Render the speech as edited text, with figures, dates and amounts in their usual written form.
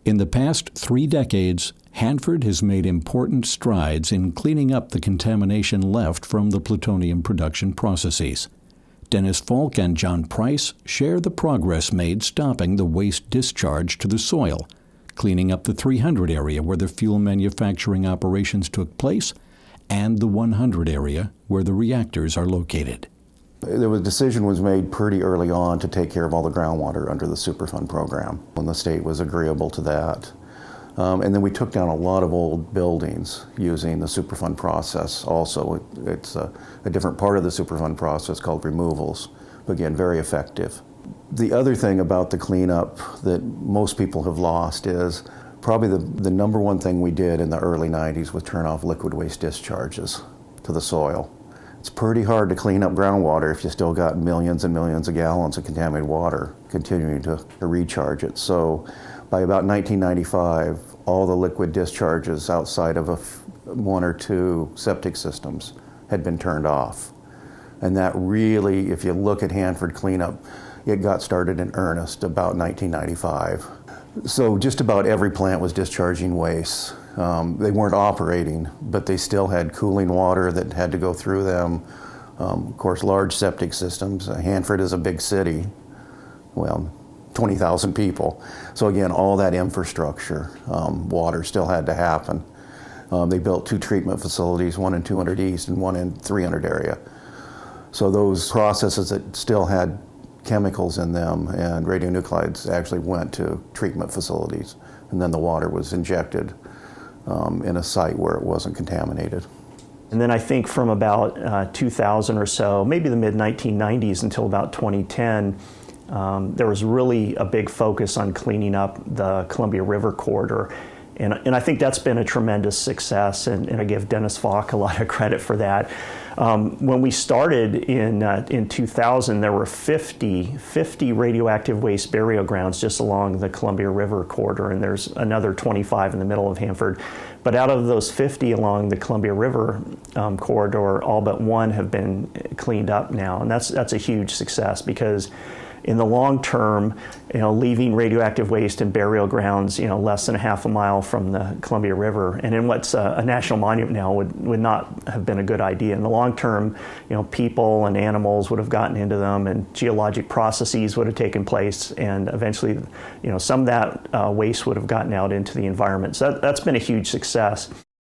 In the past 3 decades, Hanford has made important strides in cleaning up the contamination left from the plutonium production processes. Dennis Faulk and John Price share the progress made stopping the waste discharge to the soil, cleaning up the 300 area where the fuel manufacturing operations took place, and the 100 area where the reactors are located. A decision was made pretty early on to take care of all the groundwater under the Superfund program, when the state was agreeable to that. And then we took down a lot of old buildings using the Superfund process also. It's a different part of the Superfund process called removals, but again, very effective. The other thing about the cleanup that most people have lost is probably the number one thing we did in the early 90s was turn off liquid waste discharges to the soil. It's pretty hard to clean up groundwater if you still got millions and millions of gallons of contaminated water continuing to recharge it. So by about 1995, all the liquid discharges outside of 1 or 2 septic systems had been turned off. And that really, if you look at Hanford cleanup, it got started in earnest about 1995. So just about every plant was discharging waste. They weren't operating, but they still had cooling water that had to go through them. Of course, large septic systems. Hanford is a big city, well, 20,000 people. So again, all that infrastructure, water still had to happen. They built 2 treatment facilities, one in 200 East and one in 300 area. So those processes that still had chemicals in them and radionuclides actually went to treatment facilities, and then the water was injected in a site where it wasn't contaminated. And then I think from about 2000 or so, maybe the mid-1990s until about 2010, there was really a big focus on cleaning up the Columbia River corridor. And I think that's been a tremendous success, and I give Dennis Faulk a lot of credit for that. When we started in 2000, there were 50 radioactive waste burial grounds just along the Columbia River corridor, and there's another 25 in the middle of Hanford. But out of those 50 along the Columbia River corridor, all but 1 have been cleaned up now, and that's a huge success, because in the long term, leaving radioactive waste in burial grounds, less than a half a mile from the Columbia River, and in what's a national monument now would not have been a good idea. In the long term, people and animals would have gotten into them, and geologic processes would have taken place, and eventually, some of that waste would have gotten out into the environment. So that's been a huge success.